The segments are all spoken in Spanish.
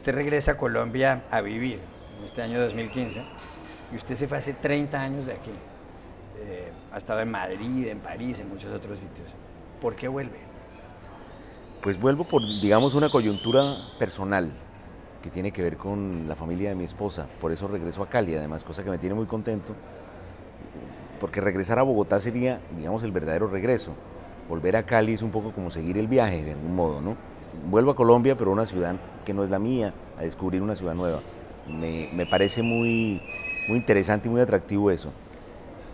usted regresa a Colombia a vivir en este año 2015 y usted se fue hace 30 años de aquí. Ha estado en Madrid, en París, en muchos otros sitios. ¿Por qué vuelve? Pues vuelvo por, digamos, una coyuntura personal que tiene que ver con la familia de mi esposa. Por eso regreso a Cali, además, cosa que me tiene muy contento, porque regresar a Bogotá sería, digamos, el verdadero regreso. Volver a Cali es un poco como seguir el viaje, de algún modo, ¿no? Vuelvo a Colombia, pero a una ciudad que no es la mía, a descubrir una ciudad nueva. Me parece muy interesante y muy atractivo eso.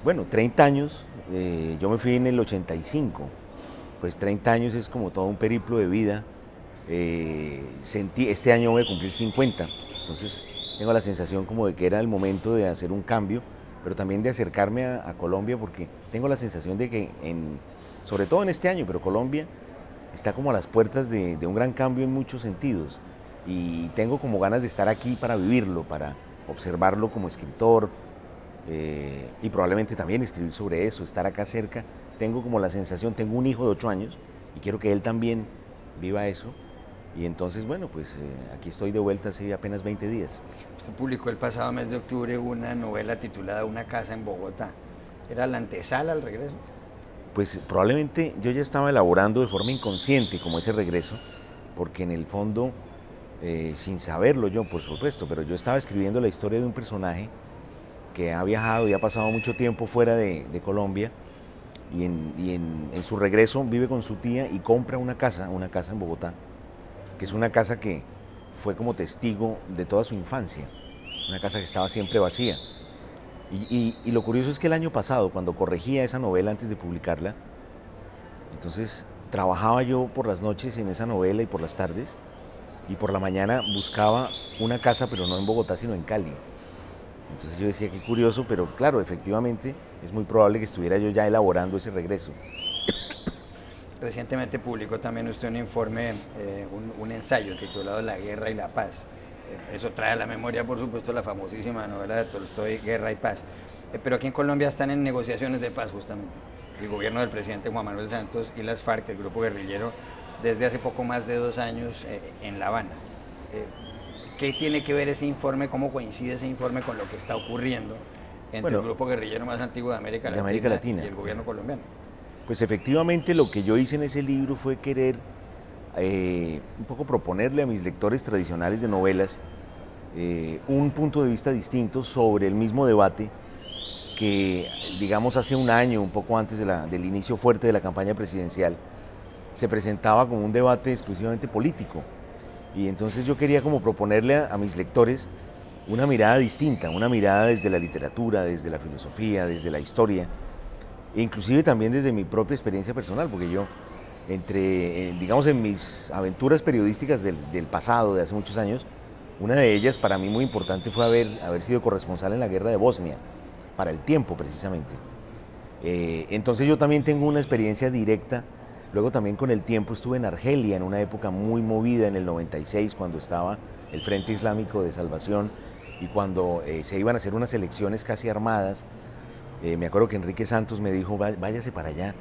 Bueno, 30 años, yo me fui en el 85, pues 30 años es como todo un periplo de vida. Este año voy a cumplir 50, entonces tengo la sensación como de que era el momento de hacer un cambio, pero también de acercarme a Colombia, porque tengo la sensación de que, sobre todo en este año, pero Colombia está como a las puertas de un gran cambio en muchos sentidos, y tengo como ganas de estar aquí para vivirlo, para observarlo como escritor, y probablemente también escribir sobre eso, estar acá cerca. Tengo como la sensación, tengo un hijo de 8 años y quiero que él también viva eso. Y entonces, bueno, pues aquí estoy de vuelta hace apenas 20 días. Usted publicó el pasado mes de octubre una novela titulada Una casa en Bogotá. ¿Era la antesala al regreso? Pues probablemente yo ya estaba elaborando de forma inconsciente como ese regreso, porque en el fondo, sin saberlo yo, por supuesto, pero yo estaba escribiendo la historia de un personaje que ha viajado y ha pasado mucho tiempo fuera de Colombia, y en su regreso vive con su tía y compra una casa en Bogotá, que es una casa que fue como testigo de toda su infancia, una casa que estaba siempre vacía. Y lo curioso es que el año pasado, cuando corregía esa novela antes de publicarla, entonces trabajaba yo por las noches en esa novela y por las tardes, y por la mañana buscaba una casa, pero no en Bogotá, sino en Cali. Entonces yo decía, qué curioso, pero claro, efectivamente es muy probable que estuviera yo ya elaborando ese regreso. Recientemente publicó también usted un informe, un ensayo titulado La guerra y la paz. Eso trae a la memoria, por supuesto, la famosísima novela de Tolstoy, Guerra y Paz. Pero aquí en Colombia están en negociaciones de paz, justamente. El gobierno del presidente Juan Manuel Santos y las FARC, el grupo guerrillero, desde hace poco más de 2 años en La Habana. ¿Qué tiene que ver ese informe, cómo coincide ese informe con lo que está ocurriendo entre Bueno, el grupo guerrillero más antiguo de América Latina. y el gobierno colombiano? Pues efectivamente lo que yo hice en ese libro fue querer un poco proponerle a mis lectores tradicionales de novelas un punto de vista distinto sobre el mismo debate que, digamos, hace un año, un poco antes del inicio fuerte de la campaña presidencial, se presentaba como un debate exclusivamente político. Y entonces yo quería como proponerle a mis lectores una mirada distinta, una mirada desde la literatura, desde la filosofía, desde la historia, e inclusive también desde mi propia experiencia personal, porque yo, digamos, en mis aventuras periodísticas del pasado, de hace muchos años, una de ellas para mí muy importante fue haber sido corresponsal en la guerra de Bosnia, para El Tiempo precisamente. Entonces yo también tengo una experiencia directa. Luego también con El Tiempo estuve en Argelia en una época muy movida, en el 96, cuando estaba el Frente Islámico de Salvación y cuando se iban a hacer unas elecciones casi armadas. Me acuerdo que Enrique Santos me dijo, váyase para allá,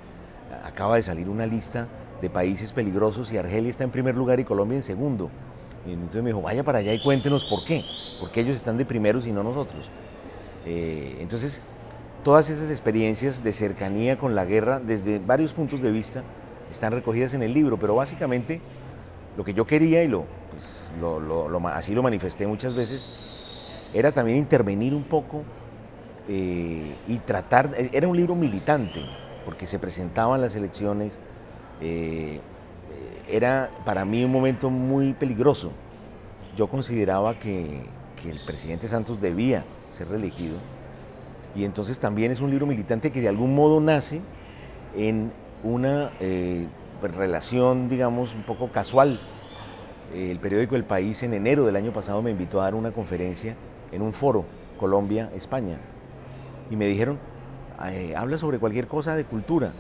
acaba de salir una lista de países peligrosos y Argelia está en primer lugar y Colombia en segundo. Y entonces me dijo, vaya para allá y cuéntenos por qué ellos están de primeros y no nosotros. Entonces, todas esas experiencias de cercanía con la guerra, desde varios puntos de vista, están recogidas en el libro, pero básicamente lo que yo quería, y así lo manifesté muchas veces, era también intervenir un poco y tratar. Era un libro militante, porque se presentaban las elecciones. Era para mí un momento muy peligroso. Yo consideraba que el presidente Santos debía ser reelegido, y entonces también es un libro militante que de algún modo nace en una relación, digamos, un poco casual. El periódico El País en enero del año pasado me invitó a dar una conferencia en un foro, Colombia, España, y me dijeron, habla sobre cualquier cosa de cultura.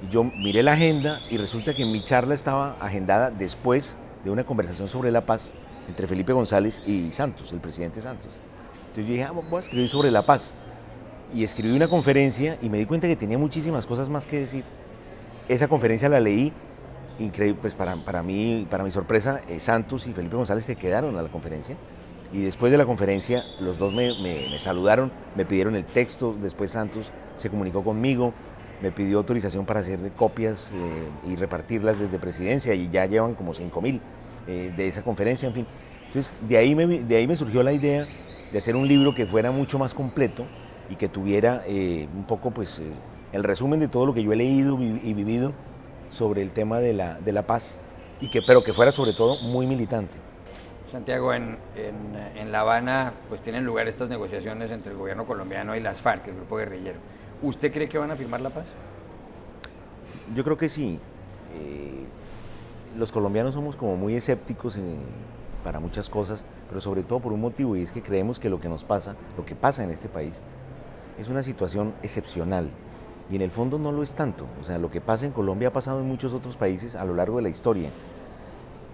Y yo miré la agenda y resulta que mi charla estaba agendada después de una conversación sobre la paz entre Felipe González y Santos, el presidente Santos. Entonces yo dije, voy a escribir sobre la paz. Y escribí una conferencia y me di cuenta que tenía muchísimas cosas más que decir. Esa conferencia la leí increíble, pues para mí, para mi sorpresa, Santos y Felipe González se quedaron a la conferencia. Y después de la conferencia, los dos me saludaron, me pidieron el texto. Después Santos se comunicó conmigo, me pidió autorización para hacer copias y repartirlas desde Presidencia, y ya llevan como 5.000 de esa conferencia, en fin. Entonces, de ahí me surgió la idea de hacer un libro que fuera mucho más completo y que tuviera un poco pues, el resumen de todo lo que yo he leído y vivido sobre el tema de la paz, pero que fuera sobre todo muy militante. Santiago, en La Habana pues tienen lugar estas negociaciones entre el gobierno colombiano y las FARC, el grupo guerrillero. ¿Usted cree que van a firmar la paz? Yo creo que sí. Los colombianos somos como muy escépticos para muchas cosas, pero sobre todo por un motivo, y es que creemos que lo que nos pasa, lo que pasa en este país, es una situación excepcional. Y en el fondo no lo es tanto. O sea, lo que pasa en Colombia ha pasado en muchos otros países a lo largo de la historia.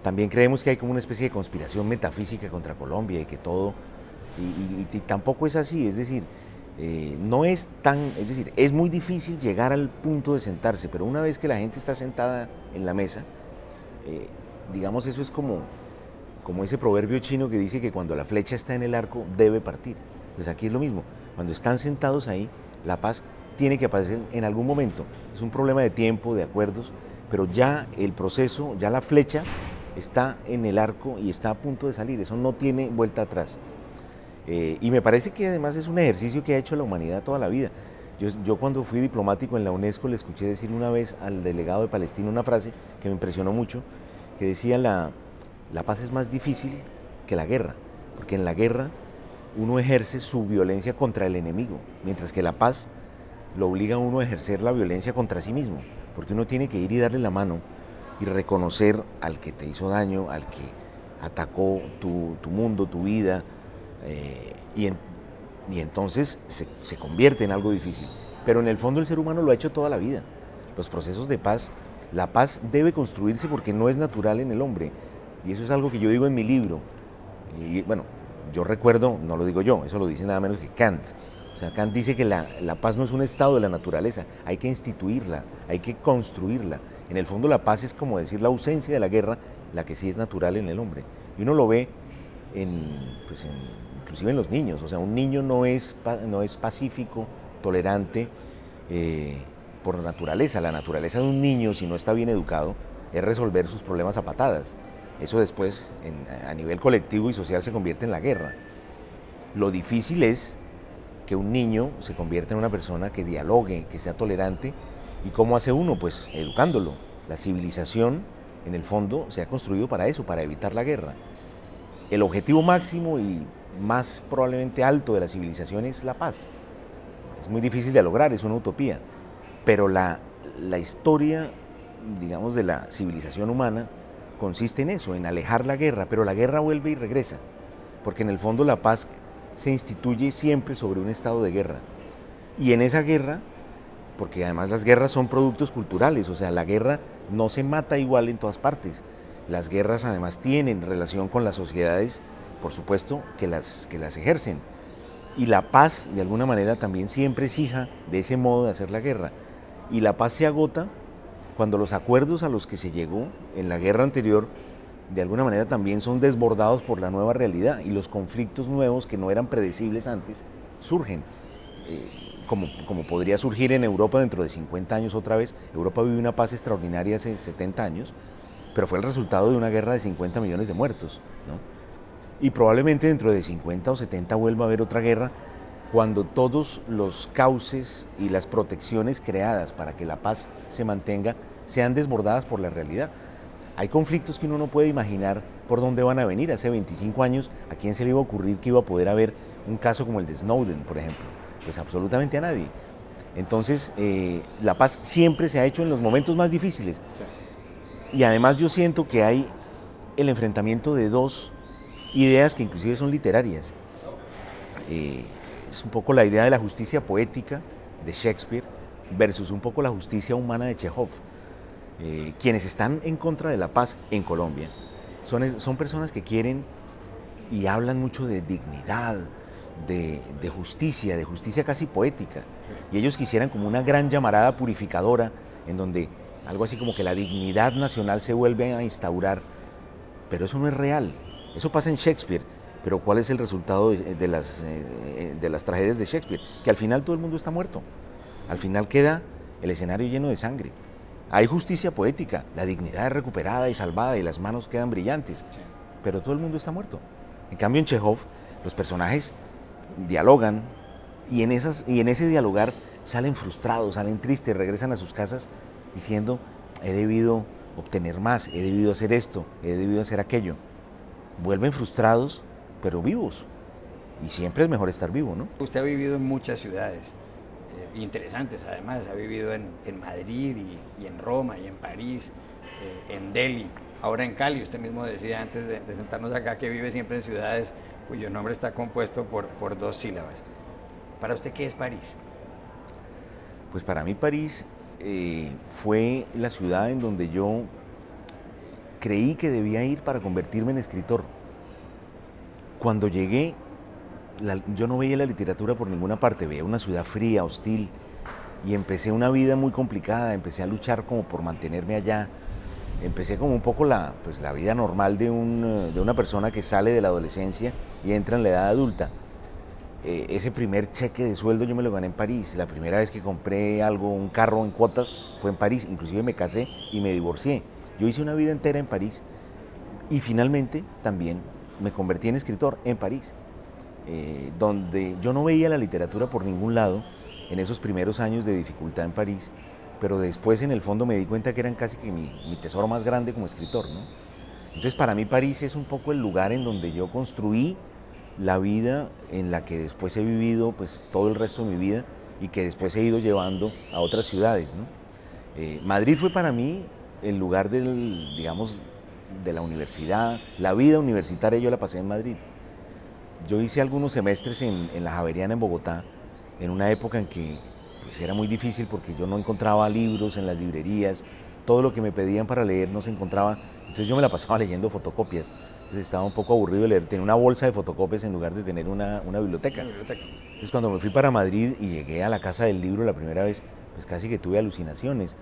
También creemos que hay como una especie de conspiración metafísica contra Colombia y que todo, y tampoco es así, es decir, no es tan, es decir, es muy difícil llegar al punto de sentarse, pero una vez que la gente está sentada en la mesa, digamos, eso es como ese proverbio chino que dice que cuando la flecha está en el arco debe partir. Pues aquí es lo mismo, cuando están sentados ahí, la paz tiene que aparecer en algún momento. Es un problema de tiempo, de acuerdos, pero ya el proceso, ya la flecha está en el arco y está a punto de salir, eso no tiene vuelta atrás. Y me parece que además es un ejercicio que ha hecho la humanidad toda la vida. Yo cuando fui diplomático en la UNESCO le escuché decir una vez al delegado de Palestina una frase que me impresionó mucho, que decía la paz es más difícil que la guerra, porque en la guerra uno ejerce su violencia contra el enemigo, mientras que la paz lo obliga a uno a ejercer la violencia contra sí mismo, porque uno tiene que ir y darle la mano y reconocer al que te hizo daño, al que atacó tu mundo, tu vida, y entonces se convierte en algo difícil. Pero en el fondo el ser humano lo ha hecho toda la vida. Los procesos de paz, la paz debe construirse porque no es natural en el hombre, y eso es algo que yo digo en mi libro. Y bueno, yo recuerdo, no lo digo yo, eso lo dice nada menos que Kant. O sea, Kant dice que la paz no es un estado de la naturaleza, hay que instituirla, hay que construirla. En el fondo la paz es como decir la ausencia de la guerra, la que sí es natural en el hombre. Y uno lo ve inclusive en los niños. O sea, un niño no es pacífico, tolerante por naturaleza. La naturaleza de un niño, si no está bien educado, es resolver sus problemas a patadas. Eso después, a nivel colectivo y social, se convierte en la guerra. Lo difícil es que un niño se convierta en una persona que dialogue, que sea tolerante. ¿Y cómo hace uno? Pues educándolo. La civilización, en el fondo, se ha construido para eso, para evitar la guerra. El objetivo máximo y más probablemente alto de la civilización es la paz. Es muy difícil de lograr, es una utopía. Pero la historia, digamos, de la civilización humana consiste en eso, en alejar la guerra, pero la guerra vuelve y regresa. Porque en el fondo la paz se instituye siempre sobre un estado de guerra. Y en esa guerra, porque además las guerras son productos culturales, o sea, la guerra no se mata igual en todas partes. Las guerras además tienen relación con las sociedades, por supuesto, que las ejercen. Y la paz, de alguna manera, también siempre es hija de ese modo de hacer la guerra. Y la paz se agota cuando los acuerdos a los que se llegó en la guerra anterior, de alguna manera también son desbordados por la nueva realidad, y los conflictos nuevos que no eran predecibles antes surgen. Como podría surgir en Europa dentro de 50 años otra vez. Europa vive una paz extraordinaria hace 70 años, pero fue el resultado de una guerra de 50 millones de muertos, ¿no? Y probablemente dentro de 50 o 70 vuelva a haber otra guerra, cuando todos los cauces y las protecciones creadas para que la paz se mantenga sean desbordadas por la realidad. Hay conflictos que uno no puede imaginar por dónde van a venir. Hace 25 años, ¿a quién se le iba a ocurrir que iba a poder haber un caso como el de Snowden, por ejemplo? Pues absolutamente a nadie. Entonces, la paz siempre se ha hecho en los momentos más difíciles. Sí. Y además yo siento que hay el enfrentamiento de dos ideas que inclusive son literarias. Es un poco la idea de la justicia poética de Shakespeare versus un poco la justicia humana de Chekhov. Quienes están en contra de la paz en Colombia son personas que quieren y hablan mucho de dignidad, de justicia casi poética. Y ellos quisieran como una gran llamarada purificadora en donde algo así como que la dignidad nacional se vuelve a instaurar, pero eso no es real. Eso pasa en Shakespeare, pero ¿cuál es el resultado de las tragedias de Shakespeare? Que al final todo el mundo está muerto, al final queda el escenario lleno de sangre. Hay justicia poética, la dignidad es recuperada y salvada y las manos quedan brillantes, sí, pero todo el mundo está muerto. En cambio en Chekhov los personajes dialogan y en ese dialogar salen frustrados, salen tristes, regresan a sus casas diciendo: he debido obtener más, he debido hacer esto, he debido hacer aquello. Vuelven frustrados, pero vivos. Y siempre es mejor estar vivo, ¿no? Usted ha vivido en muchas ciudades interesantes, además. Ha vivido en Madrid y en Roma y en París, en Delhi, ahora en Cali. Usted mismo decía antes de sentarnos acá que vive siempre en ciudades cuyo nombre está compuesto por 2 sílabas. ¿Para usted qué es París? Pues para mí París fue la ciudad en donde yo creí que debía ir para convertirme en escritor. Cuando llegué, yo no veía la literatura por ninguna parte, veía una ciudad fría, hostil, y empecé una vida muy complicada, empecé a luchar como por mantenerme allá. Empecé como un poco la vida normal de una persona que sale de la adolescencia y entra en la edad adulta. Ese primer cheque de sueldo yo me lo gané en París. La primera vez que compré algo, un carro en cuotas, fue en París. Inclusive me casé y me divorcié. Yo hice una vida entera en París y finalmente también me convertí en escritor en París, donde yo no veía la literatura por ningún lado en esos primeros años de dificultad en París, pero después en el fondo me di cuenta que eran casi que mi tesoro más grande como escritor, ¿no? Entonces para mí París es un poco el lugar en donde yo construí la vida en la que después he vivido pues todo el resto de mi vida y que después he ido llevando a otras ciudades, ¿no? Madrid fue para mí el lugar digamos, de la universidad, la vida universitaria yo la pasé en Madrid. Yo hice algunos semestres en la Javeriana en Bogotá, en una época en que pues, era muy difícil porque yo no encontraba libros en las librerías, todo lo que me pedían para leer no se encontraba, entonces yo me la pasaba leyendo fotocopias. Entonces estaba un poco aburrido de leer, tenía una bolsa de fotocopias en lugar de tener una biblioteca. Entonces cuando me fui para Madrid y llegué a la Casa del Libro la primera vez, pues casi que tuve alucinaciones.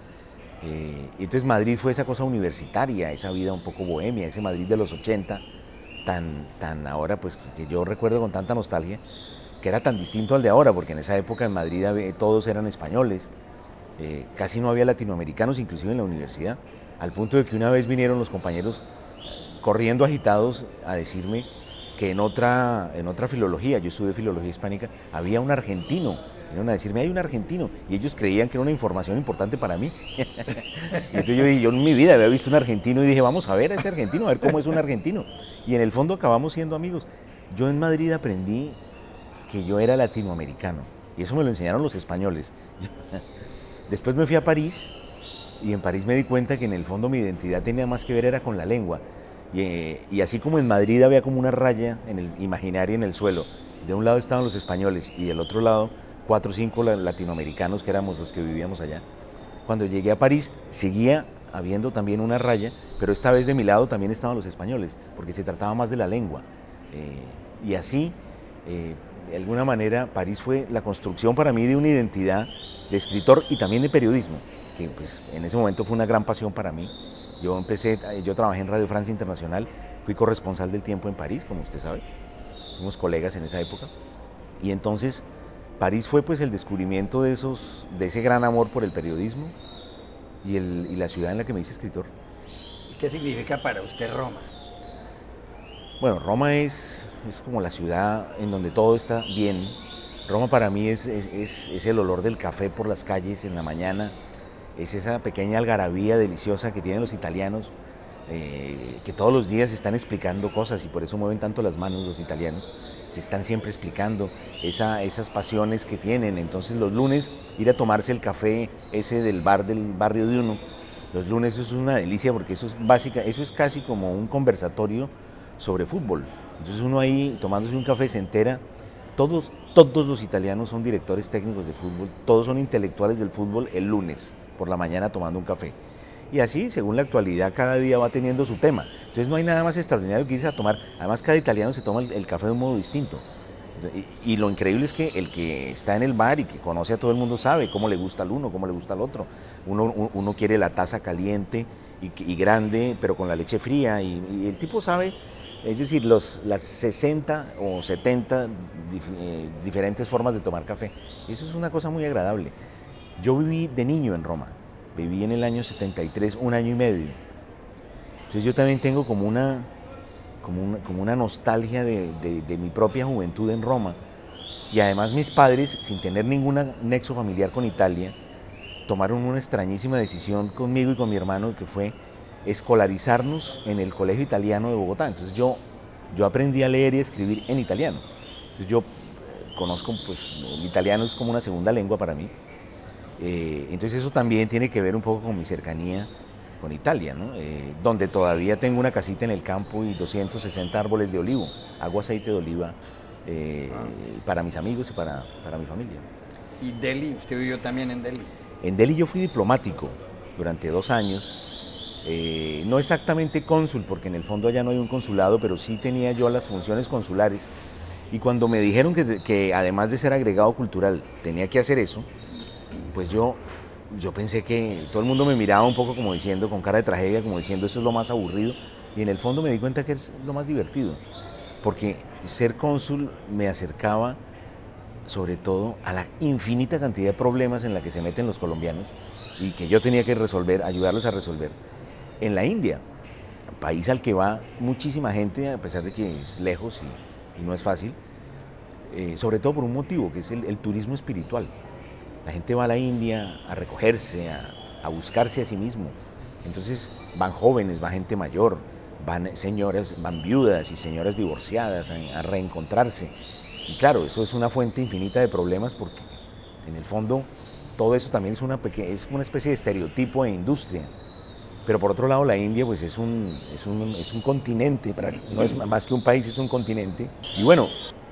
Y entonces Madrid fue esa cosa universitaria, esa vida un poco bohemia, ese Madrid de los 80, tan ahora pues que yo recuerdo con tanta nostalgia, que era tan distinto al de ahora, porque en esa época en Madrid todos eran españoles, casi no había latinoamericanos inclusive en la universidad, al punto de que una vez vinieron los compañeros corriendo agitados a decirme que en otra filología, yo estudié filología hispánica, había un argentino. Vinieron a decirme, hay un argentino, y ellos creían que era una información importante para mí. Y entonces yo en mi vida había visto un argentino y dije, vamos a ver a ese argentino, a ver cómo es un argentino. Y en el fondo acabamos siendo amigos. Yo en Madrid aprendí que yo era latinoamericano, y eso me lo enseñaron los españoles. Después me fui a París, y en París me di cuenta que en el fondo mi identidad tenía más que ver era con la lengua. Y así como en Madrid había como una raya en el imaginaria en el suelo, de un lado estaban los españoles y del otro lado 4 o 5 latinoamericanos que éramos los que vivíamos allá. Cuando llegué a París seguía habiendo también una raya, pero esta vez de mi lado también estaban los españoles, porque se trataba más de la lengua. Y así, de alguna manera, París fue la construcción para mí de una identidad de escritor y también de periodismo, que pues, en ese momento fue una gran pasión para mí. Yo trabajé en Radio Francia Internacional, fui corresponsal del Tiempo en París, como usted sabe, fuimos colegas en esa época, y entonces París fue pues el descubrimiento de ese gran amor por el periodismo y la ciudad en la que me hice escritor. ¿Y qué significa para usted Roma? Bueno, Roma es como la ciudad en donde todo está bien. Roma para mí es el olor del café por las calles en la mañana, es esa pequeña algarabía deliciosa que tienen los italianos, que todos los días están explicando cosas y por eso mueven tanto las manos los italianos. Se están siempre explicando esas pasiones que tienen. Entonces los lunes ir a tomarse el café ese del barrio de uno, los lunes eso es una delicia porque eso es casi como un conversatorio sobre fútbol. Entonces uno ahí tomándose un café se entera. Todos los italianos son directores técnicos de fútbol, todos son intelectuales del fútbol el lunes por la mañana tomando un café. Y así, según la actualidad, cada día va teniendo su tema. Entonces no hay nada más extraordinario que irse a tomar. Además, cada italiano se toma el café de un modo distinto. Y lo increíble es que el que está en el bar y que conoce a todo el mundo sabe cómo le gusta al uno, cómo le gusta al otro. Uno quiere la taza caliente y grande, pero con la leche fría, y el tipo sabe, es decir, las 60 o 70 diferentes formas de tomar café. Y eso es una cosa muy agradable. Yo viví de niño en Roma, viví en el año 73, un año y medio. Entonces yo también tengo como una nostalgia de mi propia juventud en Roma. Y además mis padres, sin tener ningún nexo familiar con Italia, tomaron una extrañísima decisión conmigo y con mi hermano, que fue escolarizarnos en el Colegio Italiano de Bogotá. Entonces yo aprendí a leer y a escribir en italiano. Entonces yo conozco, pues el italiano es como una segunda lengua para mí. Entonces eso también tiene que ver un poco con mi cercanía con Italia, ¿no? Donde todavía tengo una casita en el campo y 260 árboles de olivo. Hago aceite de oliva para mis amigos y para mi familia. ¿Y Delhi? ¿Usted vivió también en Delhi? En Delhi yo fui diplomático durante 2 años. No exactamente cónsul, porque en el fondo allá no hay un consulado, pero sí tenía yo las funciones consulares. Y cuando me dijeron que además de ser agregado cultural tenía que hacer eso, pues yo pensé que todo el mundo me miraba un poco como diciendo, con cara de tragedia, como diciendo eso es lo más aburrido. Y en el fondo me di cuenta que es lo más divertido, porque ser cónsul me acercaba sobre todo a la infinita cantidad de problemas en la que se meten los colombianos y que yo tenía que resolver, ayudarlos a resolver en la India, país al que va muchísima gente, a pesar de que es lejos y no es fácil, sobre todo por un motivo, que es el turismo espiritual. La gente va a la India a recogerse, a buscarse a sí mismo. Entonces van jóvenes, va gente mayor, van señoras, van viudas y señoras divorciadas a reencontrarse. Y claro, eso es una fuente infinita de problemas, porque en el fondo todo eso también es una especie de estereotipo e industria. Pero por otro lado, la India pues es un continente, no es más que un país, es un continente. Y bueno,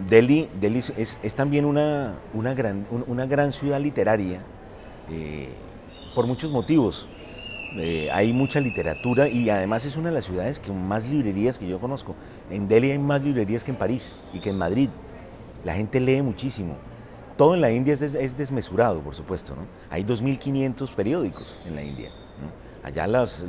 Delhi es también una gran ciudad literaria, por muchos motivos. Hay mucha literatura y además es una de las ciudades con más librerías que yo conozco. En Delhi hay más librerías que en París y que en Madrid. La gente lee muchísimo. Todo en la India es desmesurado, por supuesto, ¿no? Hay 2.500 periódicos en la India, ¿no? Allá las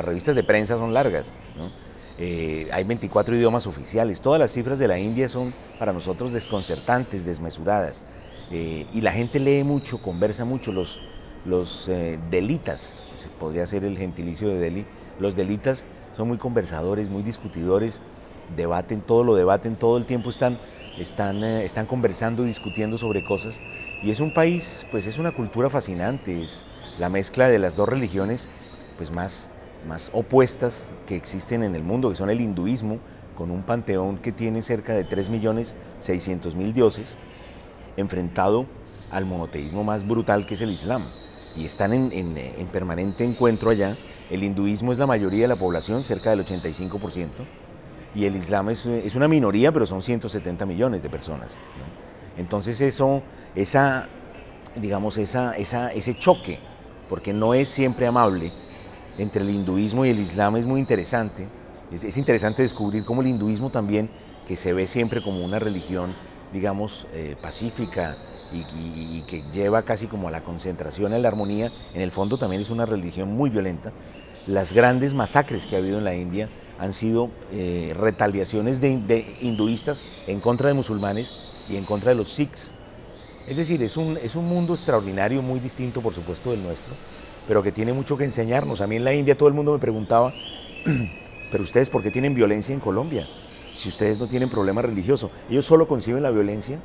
revistas de prensa son largas, ¿no? Hay 24 idiomas oficiales. Todas las cifras de la India son para nosotros desconcertantes, desmesuradas. Y la gente lee mucho, conversa mucho. Los delitas, podría ser el gentilicio de Delhi, los delitas son muy conversadores, muy discutidores, debaten todo el tiempo, están conversando, discutiendo sobre cosas. Y es un país, pues es una cultura fascinante, es la mezcla de las dos religiones pues más opuestas que existen en el mundo, que son el hinduismo, con un panteón que tiene cerca de 3.600.000 dioses, enfrentado al monoteísmo más brutal que es el Islam. Y están en permanente encuentro allá. El hinduismo es la mayoría de la población, cerca del 85%, y el Islam es una minoría, pero son 170 millones de personas, ¿no? Entonces ese choque, porque no es siempre amable, entre el hinduismo y el Islam es muy interesante. Es interesante descubrir cómo el hinduismo también, que se ve siempre como una religión, digamos, pacífica y que lleva casi como a la concentración, a la armonía, en el fondo también es una religión muy violenta. Las grandes masacres que ha habido en la India han sido retaliaciones de hinduistas en contra de musulmanes y en contra de los sikhs. Es decir, es un mundo extraordinario, muy distinto por supuesto del nuestro, pero que tiene mucho que enseñarnos. A mí en la India todo el mundo me preguntaba, pero ustedes ¿por qué tienen violencia en Colombia? Si ustedes no tienen problema religioso. Ellos solo conciben la violencia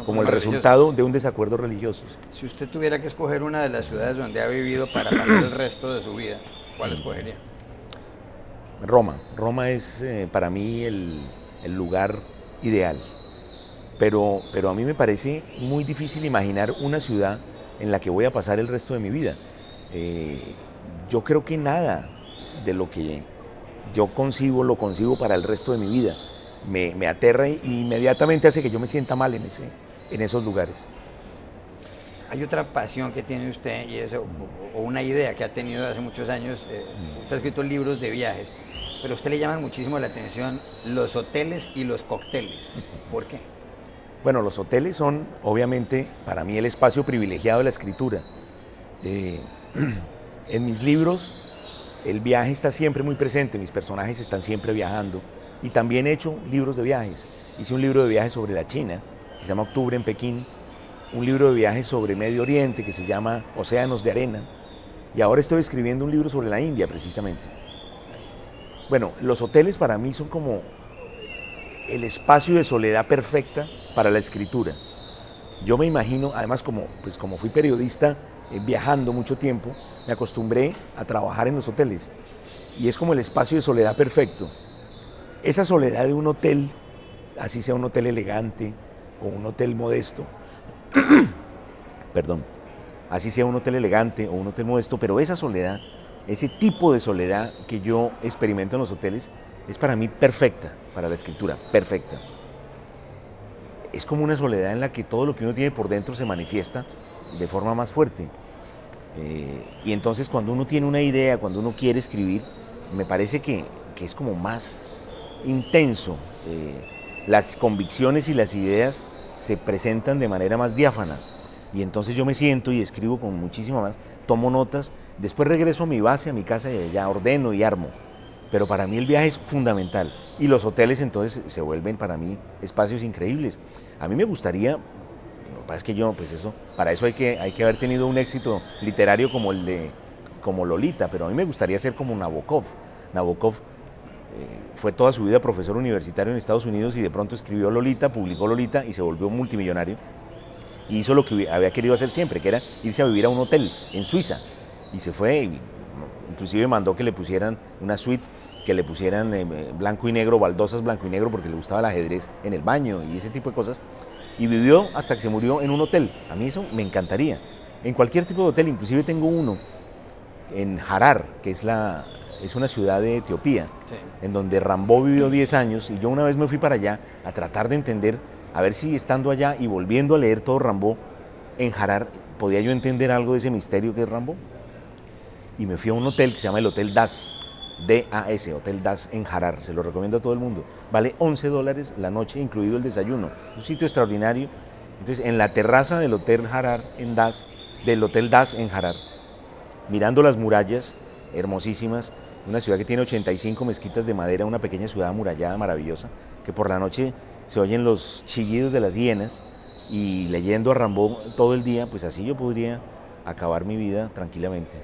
como el resultado de un desacuerdo religioso. Si usted tuviera que escoger una de las ciudades donde ha vivido para pasar el resto de su vida, ¿cuál escogería? Roma. Roma es para mí el lugar ideal. Pero a mí me parece muy difícil imaginar una ciudad en la que voy a pasar el resto de mi vida. Yo creo que nada de lo que yo concibo lo concibo para el resto de mi vida. Me aterra e inmediatamente hace que yo me sienta mal en esos lugares. Hay otra pasión que tiene usted y o una idea que ha tenido hace muchos años. Usted ha escrito libros de viajes, pero a usted le llaman muchísimo la atención los hoteles y los cócteles. ¿Por qué? Bueno, los hoteles son obviamente para mí el espacio privilegiado de la escritura. Eh, en mis libros el viaje está siempre muy presente, mis personajes están siempre viajando y también he hecho libros de viajes. Hice un libro de viajes sobre la China, que se llama Octubre en Pekín, un libro de viajes sobre Medio Oriente que se llama Océanos de Arena y ahora estoy escribiendo un libro sobre la India precisamente. Bueno, los hoteles para mí son como el espacio de soledad perfecta para la escritura. Yo me imagino, además como fui periodista viajando mucho tiempo, me acostumbré a trabajar en los hoteles y es como el espacio de soledad perfecto. Esa soledad de un hotel, así sea un hotel elegante o un hotel modesto, perdón, así sea un hotel elegante o un hotel modesto, pero esa soledad, ese tipo de soledad que yo experimento en los hoteles es para mí perfecta, para la escritura, perfecta. Es como una soledad en la que todo lo que uno tiene por dentro se manifiesta de forma más fuerte. Y entonces cuando uno tiene una idea, cuando uno quiere escribir, me parece que es como más intenso. Las convicciones y las ideas se presentan de manera más diáfana. Y entonces yo me siento y escribo con muchísima más, tomo notas, después regreso a mi base, a mi casa y ya ordeno y armo. Pero para mí el viaje es fundamental y los hoteles entonces se vuelven para mí espacios increíbles. A mí me gustaría, lo que pasa es que yo, pues eso, para eso hay que haber tenido un éxito literario como Lolita, pero a mí me gustaría ser como Nabokov. Nabokov fue toda su vida profesor universitario en Estados Unidos y de pronto escribió Lolita, publicó Lolita y se volvió multimillonario. Y hizo lo que había querido hacer siempre, que era irse a vivir a un hotel en Suiza. Y se fue, y inclusive mandó que le pusieran una suite, que le pusieran blanco y negro, baldosas blanco y negro, porque le gustaba el ajedrez en el baño y ese tipo de cosas. Y vivió hasta que se murió en un hotel. A mí eso me encantaría. En cualquier tipo de hotel, inclusive tengo uno en Harar, que es una ciudad de Etiopía, sí, en donde Rimbaud vivió 10 años, y yo una vez me fui para allá a tratar de entender, a ver si estando allá y volviendo a leer todo Rimbaud en Harar, podía yo entender algo de ese misterio que es Rimbaud. Y me fui a un hotel que se llama el Hotel Das, D-A-S, Hotel Das en Harar, se lo recomiendo a todo el mundo. Vale $11 la noche, incluido el desayuno. Un sitio extraordinario. Entonces, en la terraza del Hotel Harar en Das, del Hotel Das en Harar, mirando las murallas hermosísimas, una ciudad que tiene 85 mezquitas de madera, una pequeña ciudad amurallada maravillosa, que por la noche se oyen los chillidos de las hienas, y leyendo a Rimbaud todo el día, pues así yo podría acabar mi vida tranquilamente.